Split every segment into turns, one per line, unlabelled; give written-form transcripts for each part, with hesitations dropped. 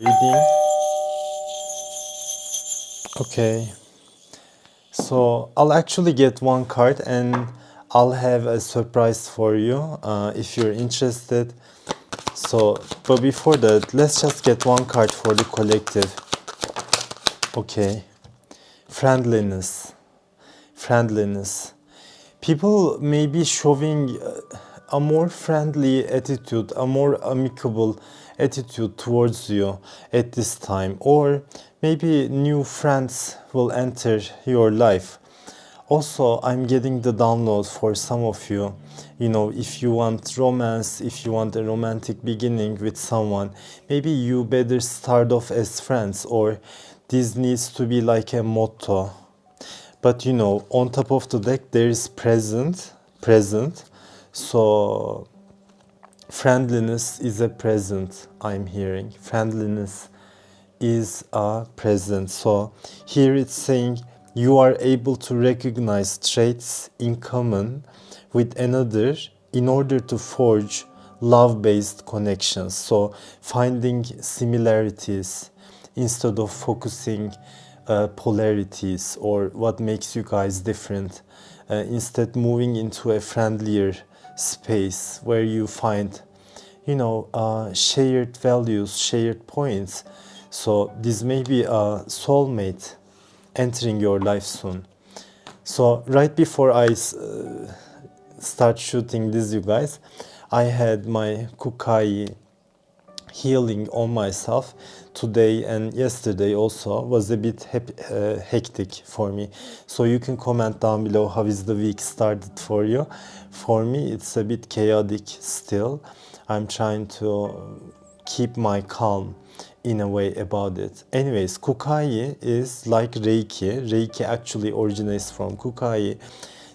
Reading. Okay, so I'll actually get one card and I'll have a surprise for you if you're interested. So, but before that, let's just get one card for the collective. Okay, friendliness. Friendliness. People may be showing a more friendly attitude, a more amicable attitude towards you at this time, or maybe new friends will enter your life. Also, I'm getting the download for some of you. You know, if you want romance, if you want a romantic beginning with someone, maybe you better start off as friends, or this needs to be like a motto. But you know, on top of the deck there is present. So friendliness is a present. I'm hearing friendliness is a present. So here it's saying you are able to recognize traits in common with another in order to forge love-based connections. So finding similarities instead of focusing polarities or what makes you guys different. Instead moving into a friendlier space where you find, you know, shared values, shared points. So this may be a soulmate entering your life soon. So right before I start shooting this, you guys, I had my kukai healing on myself. Today and yesterday also was a bit hectic for me. So you can comment down below how is the week started for you. For me it's a bit chaotic still. I'm trying to keep my calm in a way about it. Anyways, kukai is like Reiki. Reiki actually originates from kukai.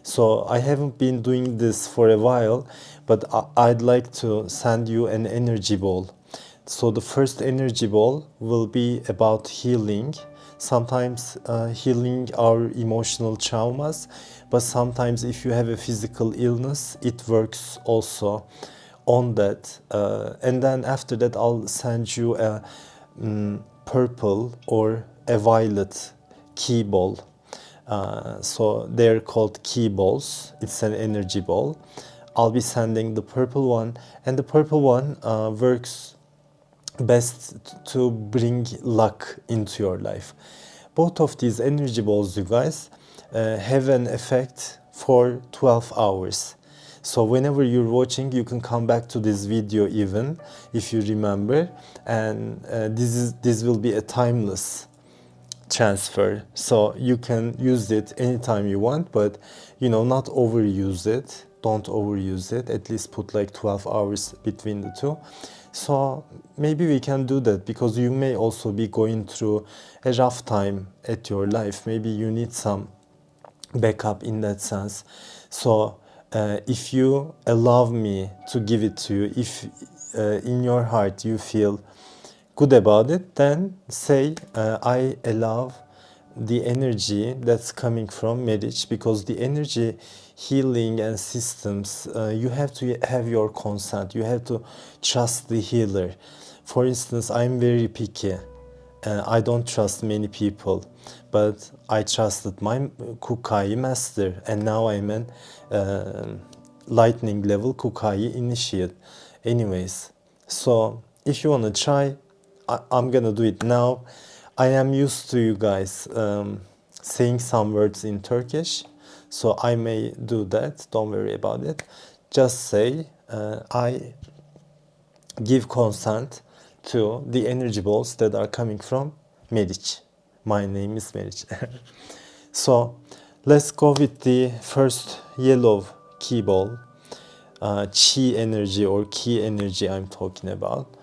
So I haven't been doing this for a while, but I'd like to send you an energy ball. So the first energy ball will be about healing. Sometimes healing our emotional traumas, but sometimes if you have a physical illness, it works also on that. And then after that, I'll send you a purple or a violet key ball. So they're called key balls. It's an energy ball. I'll be sending the purple one, and the purple one works best to bring luck into your life. Both of these energy balls, you guys, have an effect for 12 hours. So whenever you're watching, you can come back to this video even if you remember, and this will be a timeless transfer, so you can use it anytime you want, but you know, not overuse it. Don't overuse it. At least put like 12 hours between the two. So maybe we can do that, because you may also be going through a rough time at your life. Maybe you need some backup in that sense. So if you allow me to give it to you, if in your heart you feel good about it, then say I allow the energy that's coming from marriage, because the energy healing and systems, you have to have your consent, you have to trust the healer. For instance, I'm very picky. I don't trust many people, but I trusted my kukai master, and now I'm an lightning level kukai initiate. Anyways, so if you want to try, I'm gonna do it now. I am used to you guys saying some words in Turkish, so I may do that. Don't worry about it. Just say I give consent to the energy balls that are coming from Meriç. My name is Meriç. So let's go with the first yellow key ball. Chi energy or key energy I'm talking about.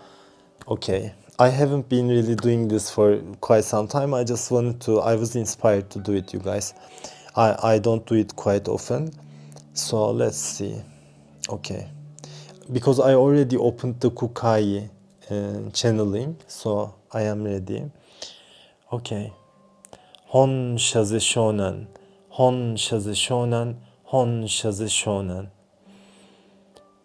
Okay, I haven't been really doing this for quite some time. I just wanted to, I was inspired to do it, you guys. I don't do it quite often. So let's see. Okay, because I already opened the Kukai channeling, so I am ready. Okay. Hon shaze shonen, hon shaze shonen, hon shaze shonen.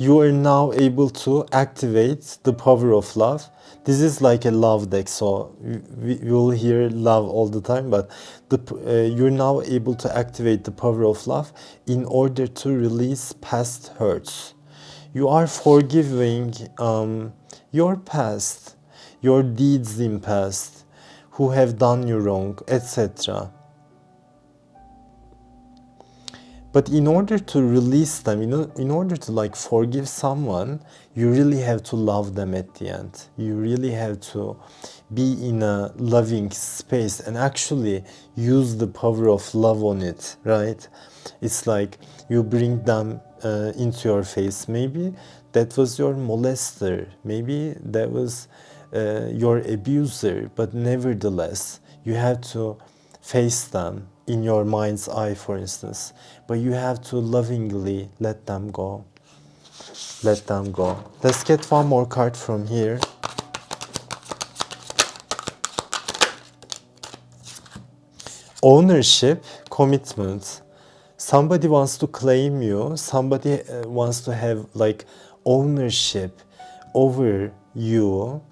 you are now able to activate the power of love. This is like a love deck, so we will hear love all the time, but you're now able to activate the power of love in order to release past hurts. You are forgiving your past, your deeds in past, who have done you wrong, etc. But in order to release them, in order to like forgive someone, you really have to love them at the end. You really have to be in a loving space and actually use the power of love on it, right? It's like you bring them into your face. Maybe that was your molester. Maybe that was your abuser. But nevertheless, you have to face them in your mind's eye, for instance, but you have to lovingly let them go. Let them go. Let's get one more card from here. Ownership, commitment. Somebody wants to claim you. Somebody wants to have like ownership over you.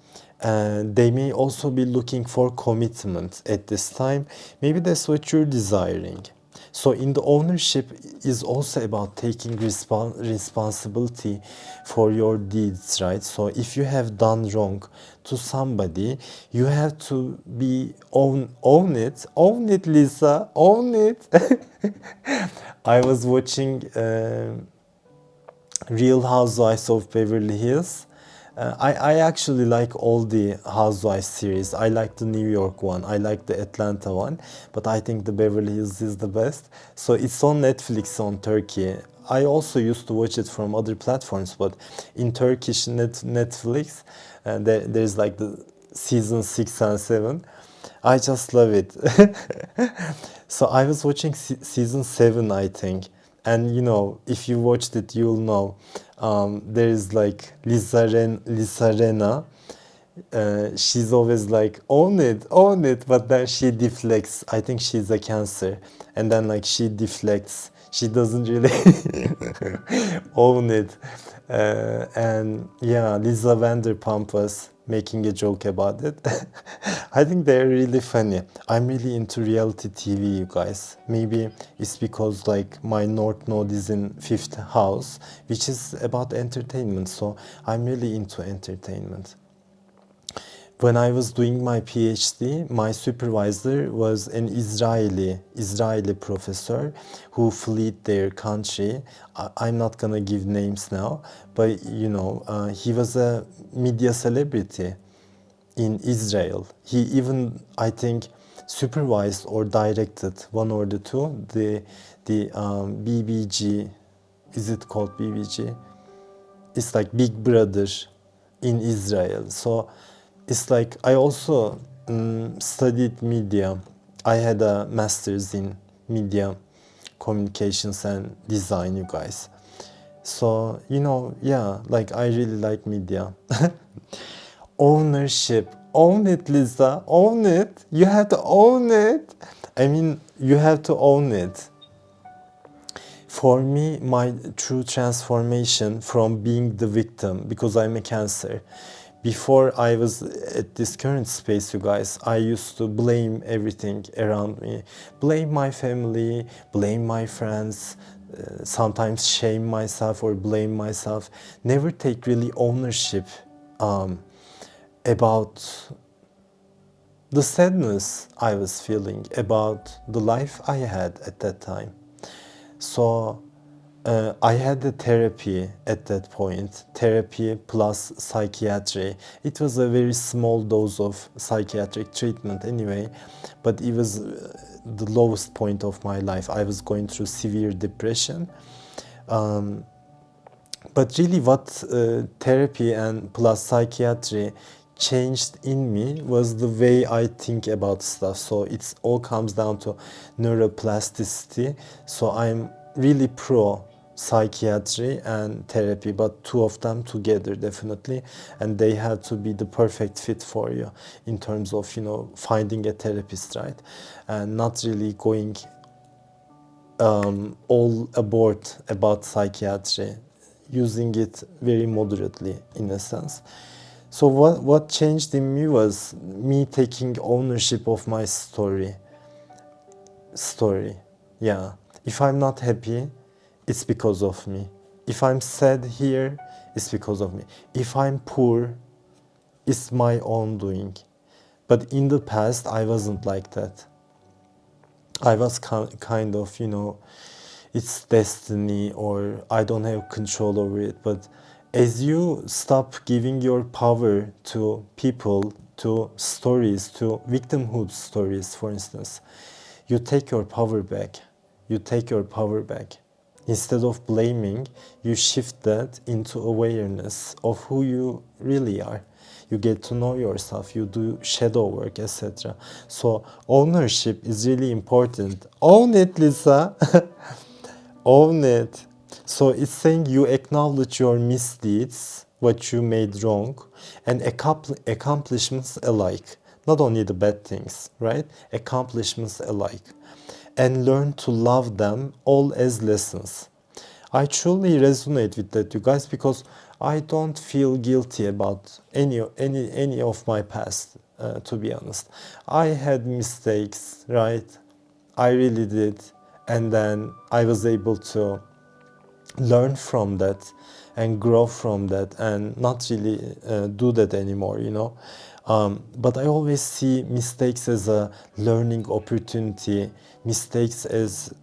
And they may also be looking for commitment at this time. Maybe that's what you're desiring. So in the ownership is also about taking responsibility for your deeds, right? So if you have done wrong to somebody, you have to be own it, Lisa, own it. I was watching Real Housewives of Beverly Hills. I actually like all the Housewives series. I like the New York one. I like the Atlanta one. But I think the Beverly Hills is the best. So it's on Netflix on Turkey. I also used to watch it from other platforms. But in Turkish Netflix, there's like the season 6 and 7. I just love it. So I was watching season 7, I think. And if you watched it, you'll know. There is like Lisa Rena. She's always like, own it. But then she deflects. I think she's a Cancer. And then like she deflects. She doesn't really own it. And yeah, Lisa Vanderpump was making a joke about it. I think they're really funny. I'm really into reality TV, you guys. Maybe it's because like my North Node is in 5th house, which is about entertainment. So I'm really into entertainment. When I was doing my PhD, my supervisor was an Israeli professor who fled their country. I'm not gonna give names now, but he was a media celebrity in Israel. He even, I think, supervised or directed one or the two the BBG. Is it called BBG? It's like Big Brother in Israel. So it's like I also studied media. I had a master's in media communications and design, you guys. So yeah, like I really like media. Ownership. Own it, Lisa. Own it. You have to own it. I mean, you have to own it. For me, my true transformation from being the victim, because I'm a Cancer. Before I was at this current space, you guys, I used to blame everything around me. Blame my family, blame my friends, sometimes shame myself or blame myself. Never take really ownership about the sadness I was feeling, about the life I had at that time. So I had a therapy at that point, therapy plus psychiatry. It was a very small dose of psychiatric treatment anyway, but it was the lowest point of my life. I was going through severe depression. But really what therapy and plus psychiatry changed in me was the way I think about stuff. So it's all comes down to neuroplasticity. So I'm really pro psychiatry and therapy, but two of them together definitely, and they have to be the perfect fit for you in terms of finding a therapist, right? And not really going all aboard about psychiatry. using it very moderately in a sense. So what changed in me was me taking ownership of my story. Yeah. If I'm not happy, it's because of me. If I'm sad here, it's because of me. If I'm poor, it's my own doing. But in the past, I wasn't like that. I was kind of, it's destiny or I don't have control over it. But as you stop giving your power to people, to stories, to victimhood stories, for instance, you take your power back. You take your power back. Instead of blaming, you shift that into awareness of who you really are. You get to know yourself, you do shadow work, etc. So ownership is really important. Own it, Lisa. Own it. So it's saying you acknowledge your misdeeds, what you made wrong, and accomplishments alike. Not only the bad things, right? Accomplishments alike. And learn to love them all as lessons. I truly resonate with that, you guys, because I don't feel guilty about any of my past, to be honest. I had mistakes, right? I really did. And then I was able to learn from that and grow from that and not really do that anymore, but I always see mistakes as a learning opportunity, mistakes as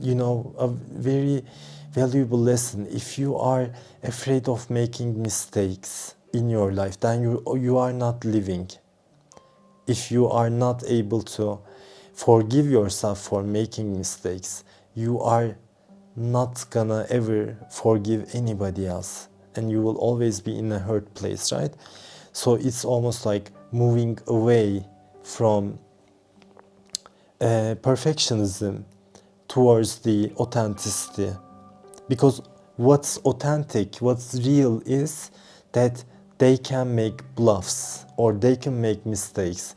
a very valuable lesson. If you are afraid of making mistakes in your life, then you are not living. If you are not able to forgive yourself for making mistakes, you are not gonna ever forgive anybody else, and you will always be in a hurt place, right? So it's almost like moving away from perfectionism towards the authenticity, because what's authentic, what's real is that they can make bluffs or they can make mistakes.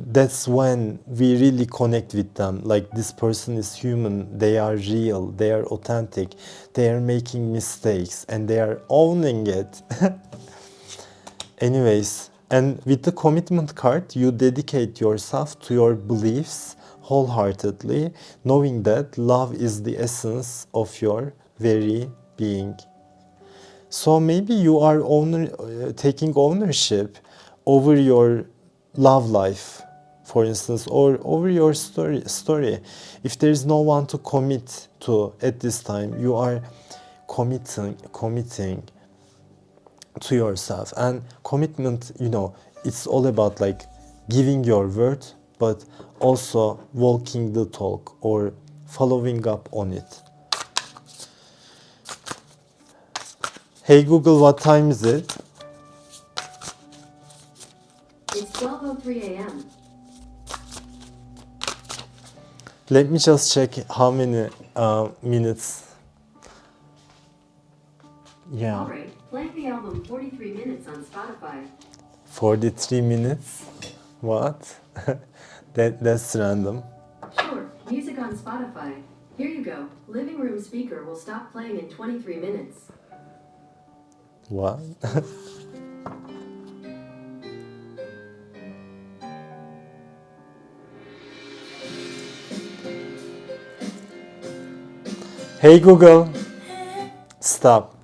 That's when we really connect with them, like this person is human, they are real, they are authentic, they are making mistakes and they are owning it. Anyways, and with the commitment card, you dedicate yourself to your beliefs wholeheartedly, knowing that love is the essence of your very being. So maybe you are taking ownership over your love life, for instance, or over your story. If there is no one to commit to at this time, you are committing to yourself. And commitment, it's all about like giving your word, but also walking the talk or following up on it. Hey Google, what time is it?
It's 12:03 a.m.
Let me just check how many minutes. Yeah.
All right, play the album 43 Minutes on Spotify.
43 minutes? What? That's random.
Sure, music on Spotify. Here you go. Living room speaker will stop playing in 23 minutes.
What? Hey Google, stop.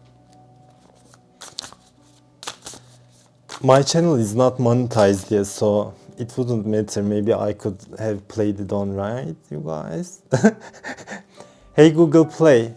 My channel is not monetized yet, so it wouldn't matter. Maybe I could have played it on, right, you guys? Hey Google, play.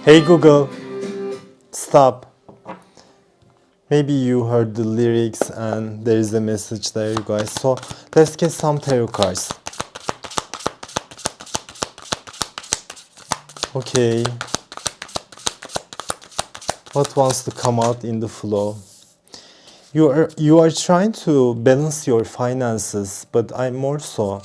Hey Google, stop. Maybe you heard the lyrics and there is a message there, you guys. So let's get some tarot cards. Okay. What wants to come out in the flow? You are trying to balance your finances, but I'm more so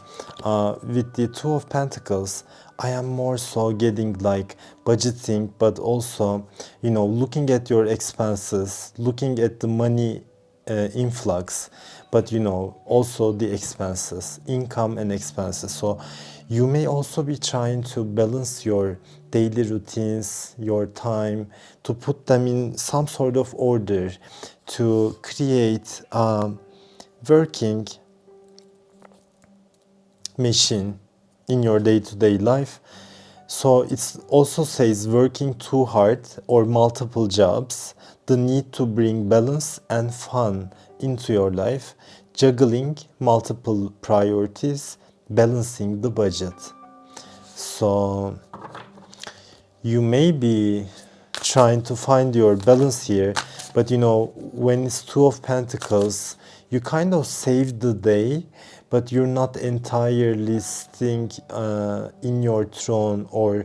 with the Two of Pentacles. I am more so getting like budgeting, but also, you know, looking at your expenses, looking at the money influx, but you know, also the expenses, income and expenses. So you may also be trying to balance your daily routines, your time, to put them in some sort of order, to create a working machine in your day-to-day life. So it also says working too hard or multiple jobs, the need to bring balance and fun into your life, juggling multiple priorities, balancing the budget. So you may be trying to find your balance here, but you know, when it's Two of Pentacles, you kind of save the day, but you're not entirely staying in your throne, or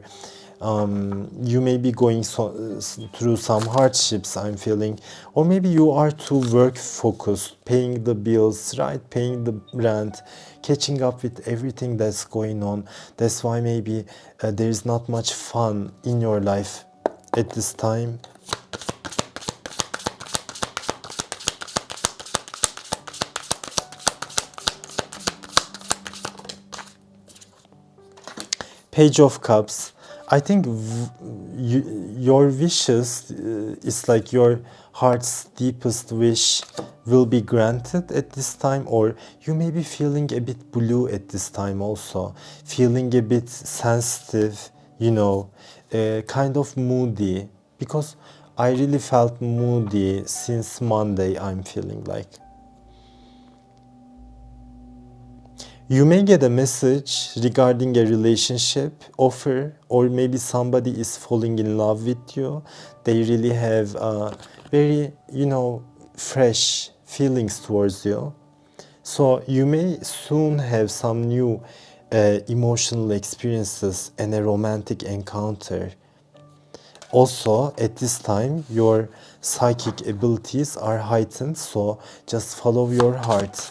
you may be going through some hardships, I'm feeling, or maybe you are too work focused, paying the bills, right, paying the rent, catching up with everything that's going on. That's why maybe there's not much fun in your life at this time. Page of Cups. I think your wishes is like your heart's deepest wish will be granted at this time, or you may be feeling a bit blue at this time also, feeling a bit sensitive, you know, kind of moody, because I really felt moody since Monday, I'm feeling like. You may get a message regarding a relationship offer, or maybe somebody is falling in love with you. They really have very, you know, fresh feelings towards you. So you may soon have some new emotional experiences and a romantic encounter. Also, at this time, your psychic abilities are heightened, so just follow your heart.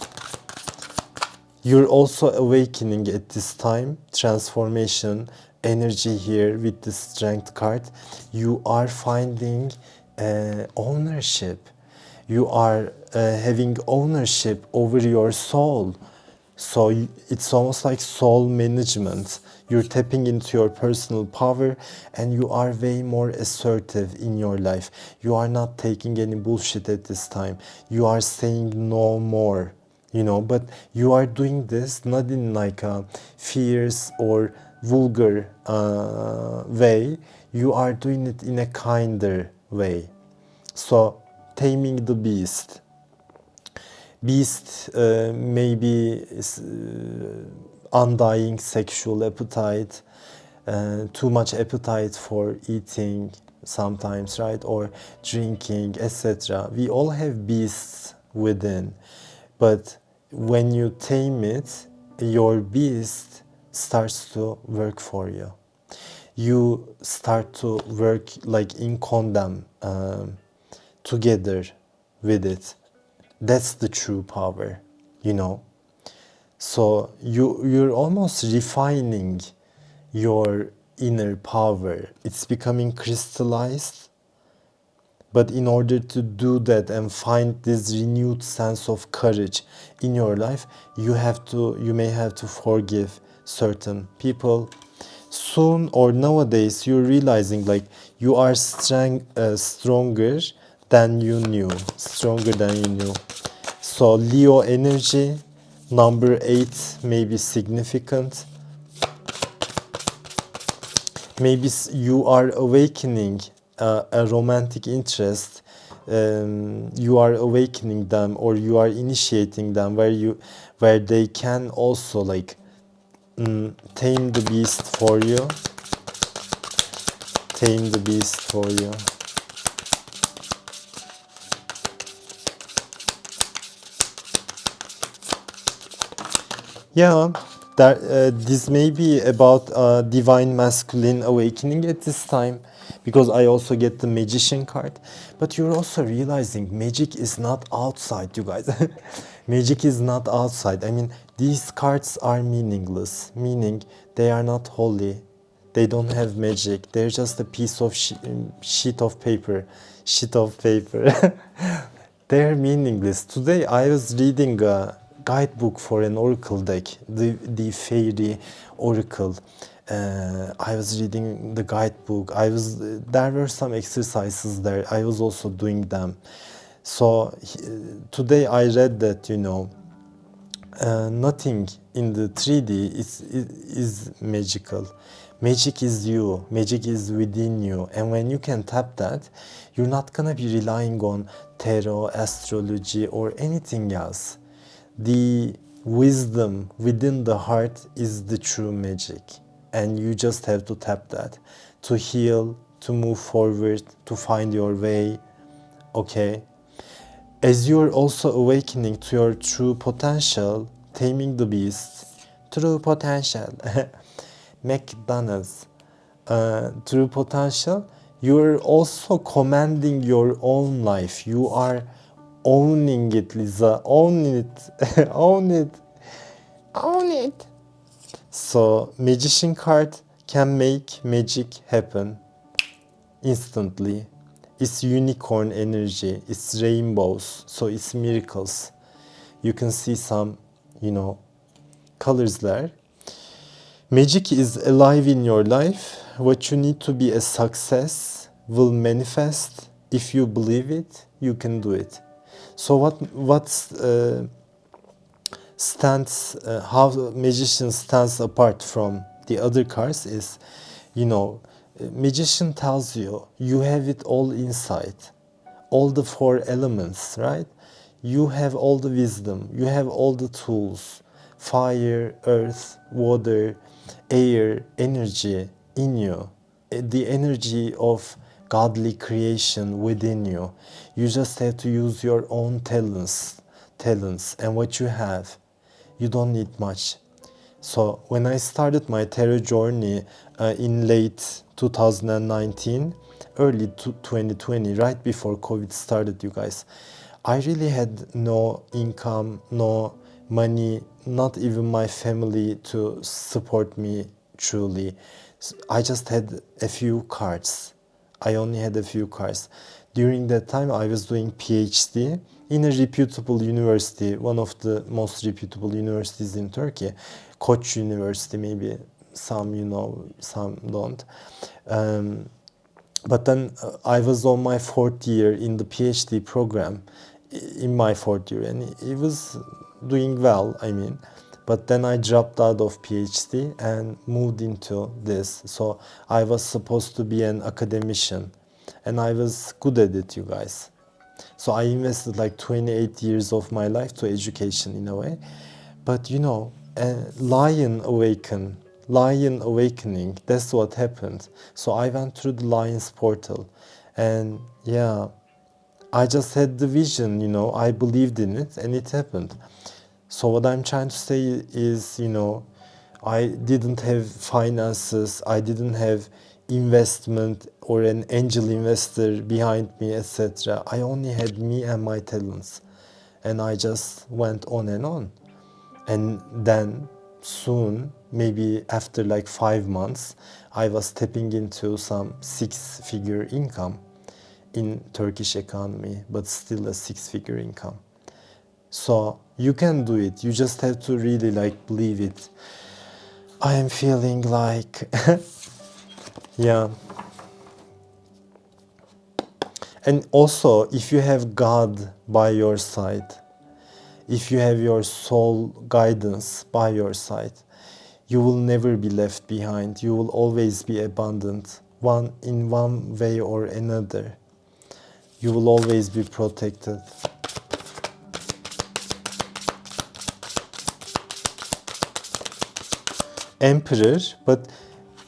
You're also awakening at this time, transformation energy here with the strength card. You are finding ownership. You are having ownership over your soul. So it's almost like soul management. You're tapping into your personal power, and you are way more assertive in your life. You are not taking any bullshit at this time. You are saying no more, you know, but you are doing this not in like a fierce or vulgar way. You are doing it in a kinder way. So taming the beast. Beast maybe undying sexual appetite, too much appetite for eating sometimes, right, or drinking, etc. We all have beasts within, but when you tame it, your beast starts to work for you. You start to work like in condom together with it. That's the true power, you know. So you're almost refining your inner power. It's becoming crystallized. But in order to do that and find this renewed sense of courage in your life, you may have to forgive certain people. Soon or nowadays, you're realizing like you are stronger than you knew. Stronger than you knew. So Leo energy, number 8 may be significant. Maybe you are awakening a romantic interest. You are awakening them, or you are initiating them, where they can also like tame the beast for you. tame the beast for you. Yeah, that this may be about divine masculine awakening at this time, because I also get the magician card. But you're also realizing magic is not outside, you guys. Magic is not outside. I mean, these cards are meaningless, meaning they are not holy. They don't have magic. They're just a piece of sheet of paper. Sheet of paper. They're meaningless. Today I was reading a guidebook for an oracle deck, the fairy oracle. I was reading the guidebook. There were some exercises there. I was also doing them. So today I read that, you know, nothing in the 3D is magical. Magic is you, magic is within you. And when you can tap that, you're not gonna be relying on tarot, astrology, or anything else. The wisdom within the heart is the true magic. And you just have to tap that to heal, to move forward, to find your way. Okay? As you're also awakening to your true potential, taming the beast, true potential, McDonald's, true potential, you're also commanding your own life. You are owning it, Lisa. Own it. Own it. Own it. So, magician card can make magic happen instantly. It's unicorn energy, it's rainbows, so it's miracles. You can see some, you know, colors there. Magic is alive in your life. What you need to be a success will manifest. If you believe it, you can do it. So how magician stands apart from the other cards is, you know, magician tells you you have it all inside, all the four elements, right? You have all the wisdom, you have all the tools, fire, earth, water, air, energy in you, the energy of godly creation within you. You just have to use your own talents and what you have. You don't need much. So when I started my tarot journey in late 2019, early 2020, right before COVID started, you guys, I really had no income, no money, not even my family to support me truly. I just had a few cards. I only had a few cards. During that time, I was doing PhD in a reputable university, one of the most reputable universities in Turkey, Koç University, maybe some you know, some don't. But then I was on my fourth year in the PhD program, in my fourth year, and it was doing well, I mean. But then I dropped out of PhD and moved into this. So I was supposed to be an academician, and I was good at it, you guys. So I invested like 28 years of my life to education in a way. But you know, lion awakening, that's what happened. So I went through the lion's portal, and yeah, I just had the vision, you know, I believed in it and it happened. So what I'm trying to say is, you know, I didn't have finances, I didn't have investment or an angel investor behind me, etc. I only had me and my talents, and I just went on and on. And then soon, maybe after like 5 months, I was stepping into some six-figure income in Turkish economy, but still a six-figure income. So you can do it. You just have to really like believe it. I am feeling like, yeah. And also, if you have God by your side, if you have your soul guidance by your side, you will never be left behind. You will always be abundant, in one way or another. You will always be protected. Emperor, but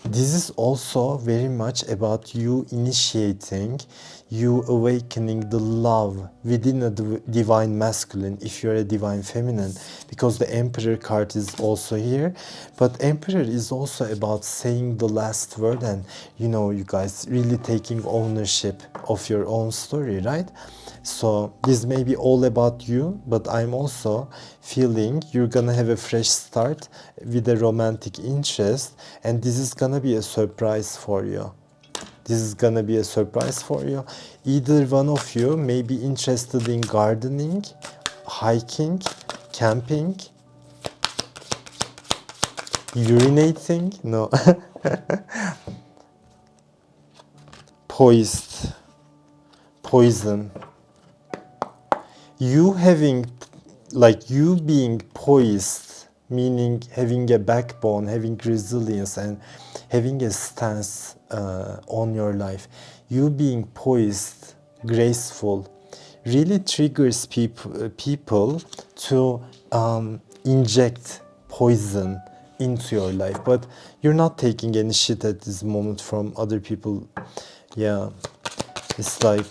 This is also very much about you initiating, you awakening the love within a divine masculine if you're a divine feminine, because the Emperor card is also here. But Emperor is also about saying the last word and, you know, you guys really taking ownership of your own story, right? So this may be all about you, but I'm also feeling you're gonna have a fresh start with a romantic interest, and this is gonna be a surprise for you. This is gonna be a surprise for you. Either one of you may be interested in gardening, hiking, camping, urinating, no, poised, poison. You having, like you being poised, meaning having a backbone, having resilience and having a stance on your life. You being poised, graceful, really triggers people to inject poison into your life. But you're not taking any shit at this moment from other people. Yeah, it's like,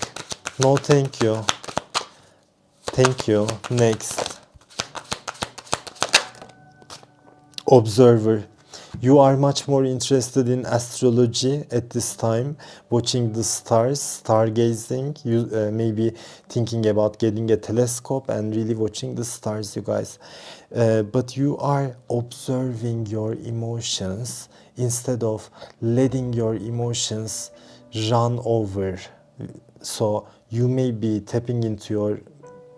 no thank you. Thank you. Next. Observer. You are much more interested in astrology at this time, watching the stars, stargazing. You maybe thinking about getting a telescope and really watching the stars, you guys. But you are observing your emotions instead of letting your emotions run over. So you may be tapping into your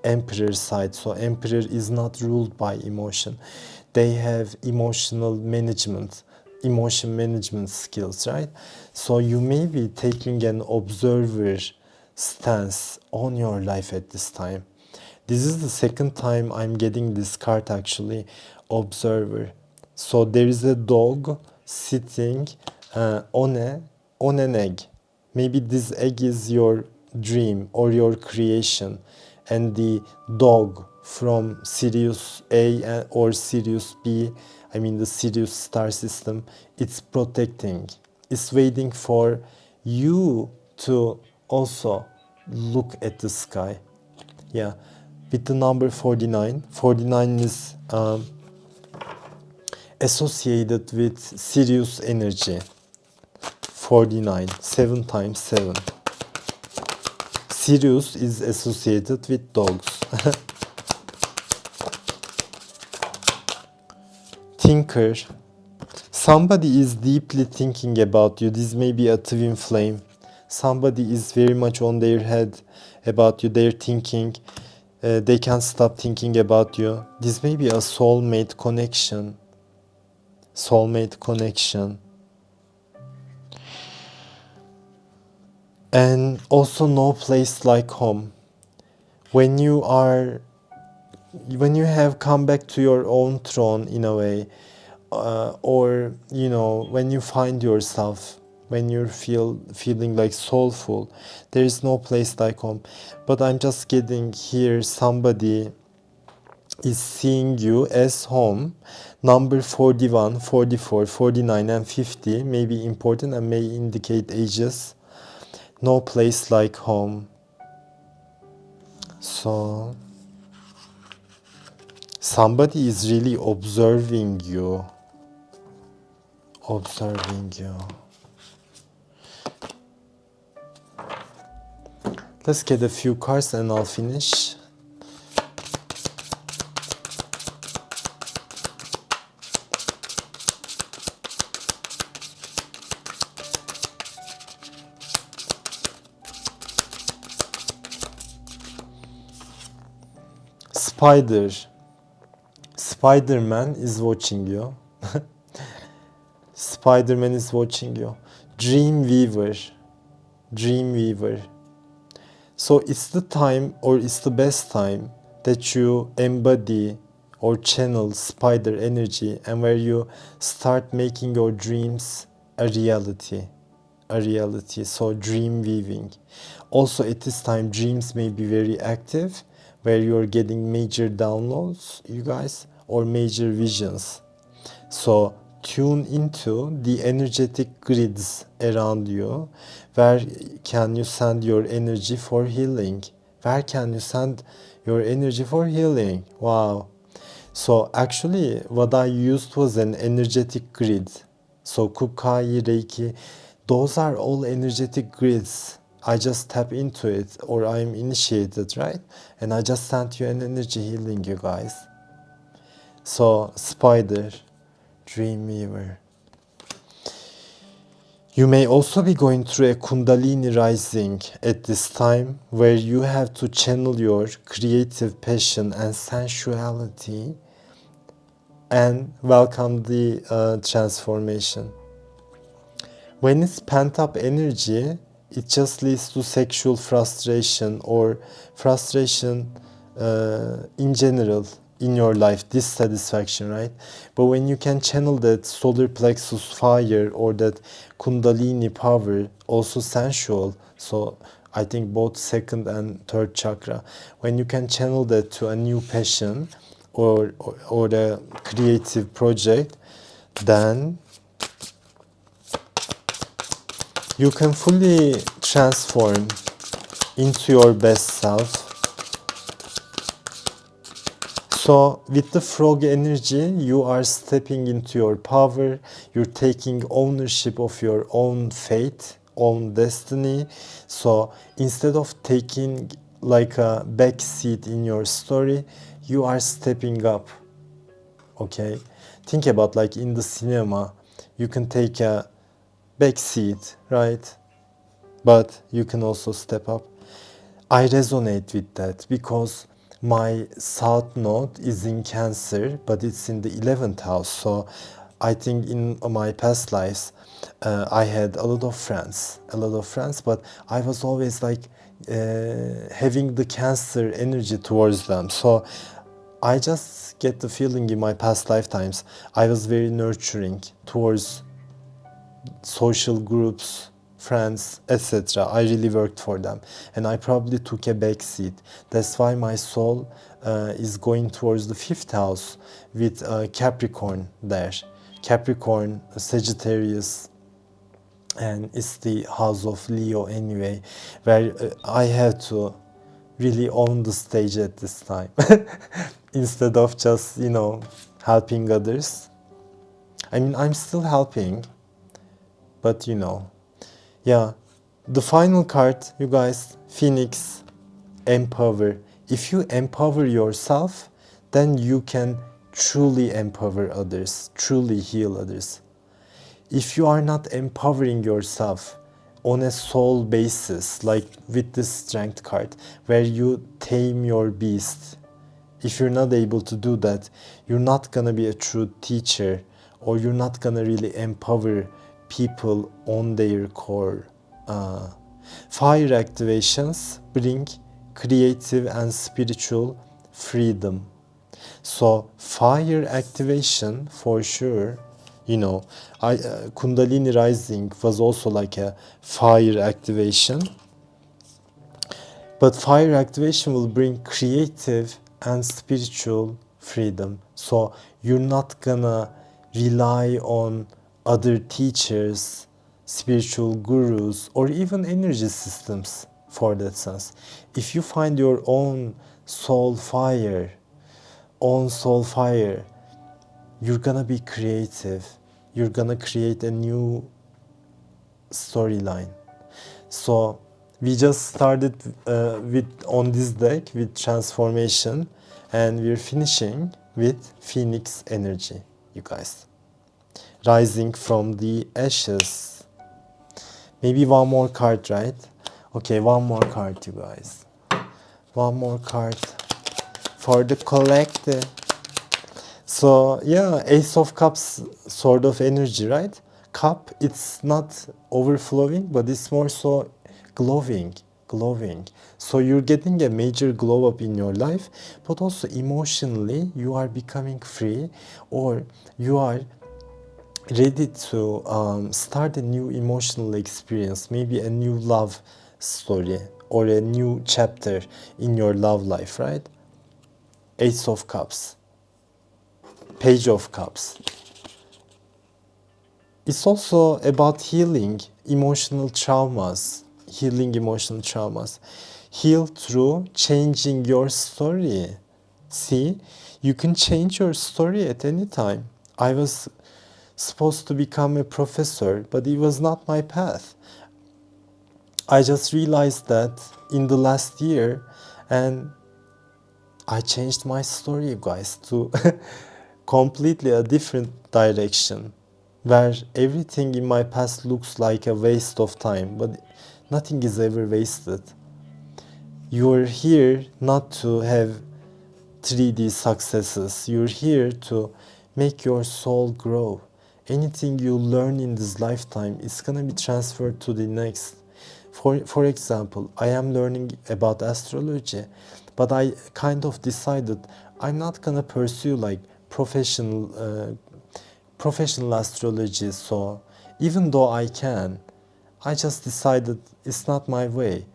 Emperor side. So Emperor is not ruled by emotion. They have emotion management skills, right? So you may be taking an observer stance on your life at this time. This is the second time I'm getting this card actually, observer. So there is a dog sitting on an egg. Maybe this egg is your dream or your creation, and the dog from Sirius A or Sirius B, I mean the Sirius star system, it's protecting. It's waiting for you to also look at the sky. Yeah, with the number 49. 49 is associated with Sirius energy. 49, 7 times 7. Sirius is associated with dogs. Thinker. Somebody is deeply thinking about you. This may be a twin flame. Somebody is very much on their head about you. They're thinking. They can't stop thinking about you. This may be a soulmate connection. Soulmate connection. And also no place like home. When you have come back to your own throne in a way, or you know, when you find yourself, when you're feeling like soulful, there is no place like home. But I'm just getting here, somebody is seeing you as home. Number 41, 44, 49 and 50 may be important and may indicate ages. No place like home. So somebody is really observing you. Observing you. Let's get a few cards and I'll finish. Spider. Spider-Man is watching you. Spider-Man is watching you. Dreamweaver. Dreamweaver. So it's the time, or it's the best time that you embody or channel spider energy, and where you start making your dreams a reality. A reality. So dream weaving. Also at this time dreams may be very active, where you're getting major downloads, you guys, or major visions. So tune into the energetic grids around you. Where can you send your energy for healing? Where can you send your energy for healing? Wow. So actually what I used was an energetic grid. So Kukai, Reiki, those are all energetic grids. I just tap into it or I'm initiated, right? And I just sent you an energy healing, you guys. So Spider, Dreamweaver. You may also be going through a Kundalini rising at this time where you have to channel your creative passion and sensuality and welcome the transformation. When it's pent up energy, it just leads to sexual frustration or frustration in general in your life, dissatisfaction, right? But when you can channel that solar plexus fire or that kundalini power, also sensual, so I think both second and third chakra, when you can channel that to a new passion or a creative project, then you can fully transform into your best self. So with the frog energy, you are stepping into your power, you're taking ownership of your own fate, own destiny. So instead of taking like a back seat in your story, you are stepping up. Okay, think about like in the cinema, you can take a back seat, right? But you can also step up. I resonate with that because my south node is in Cancer, but it's in the 11th house. So I think in my past lives, I had a lot of friends, but I was always like having the Cancer energy towards them. So I just get the feeling in my past lifetimes, I was very nurturing towards social groups, friends, etc. I really worked for them and I probably took a back seat. That's why my soul is going towards the 5th house with Capricorn there. Capricorn, Sagittarius, and it's the house of Leo anyway, where I have to really own the stage at this time instead of just, helping others. I mean, I'm still helping, but yeah. The final card, you guys, Phoenix, empower. If you empower yourself, then you can truly empower others, truly heal others. If you are not empowering yourself on a soul basis, like with this strength card, where you tame your beast, if you're not able to do that, you're not gonna be a true teacher, or you're not gonna really empower people on their core. Fire activations bring creative and spiritual freedom. So fire activation for sure, Kundalini rising was also like a fire activation. But fire activation will bring creative and spiritual freedom. So you're not gonna rely on other teachers, spiritual gurus, or even energy systems for that sense. If you find your own soul fire, you're gonna be creative. You're gonna create a new storyline. So we just started on this deck with transformation, and we're finishing with Phoenix energy, you guys. Rising from the ashes. Maybe one more card, right? Okay, one more card, you guys. One more card for the collective. So yeah, Ace of Cups sort of energy, right? Cup, it's not overflowing, but it's more so glowing. So you're getting a major glow up in your life, but also emotionally you are becoming free, or you are ready to start a new emotional experience, maybe a new love story or a new chapter in your love life, right? Ace of Cups, Page of Cups. It's also about healing emotional traumas, healing emotional traumas. Heal through changing your story. See, you can change your story at any time. I was supposed to become a professor, but it was not my path. I just realized that in the last year, and I changed my story, you guys, to completely a different direction where everything in my past looks like a waste of time, but nothing is ever wasted. You're here not to have 3D successes, you're here to make your soul grow. Anything you learn in this lifetime is gonna be transferred to the next. For example, I am learning about astrology, but I kind of decided I'm not gonna pursue like professional astrology. So even though I can, I just decided it's not my way.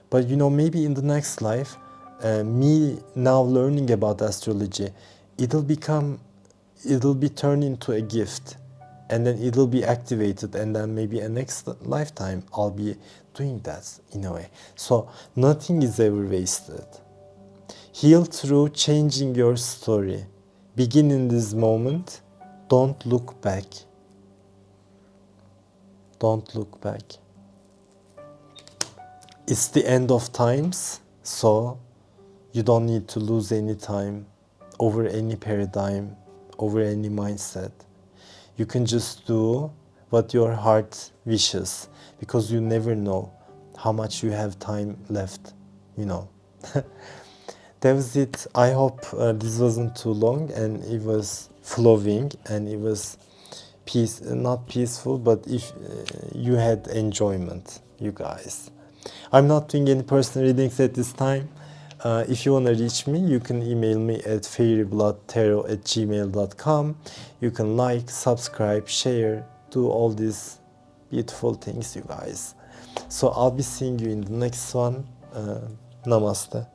But you know, maybe in the next life, me now learning about astrology, it'll become, it'll be turned into a gift, and then it'll be activated, and then maybe a next lifetime I'll be doing that in a way. So nothing is ever wasted. Heal through changing your story. Begin in this moment. Don't look back. Don't look back. It's the end of times, so you don't need to lose any time over any paradigm, over any mindset. You can just do what your heart wishes, because you never know how much you have time left, you know. That was it. I hope this wasn't too long and it was flowing and it was not peaceful, but if you had enjoyment, you guys. I'm not doing any personal readings at this time. If you want to reach me, you can email me at fairybloodtarot@gmail.com. You can like, subscribe, share, do all these beautiful things, you guys. So I'll be seeing you in the next one. Namaste.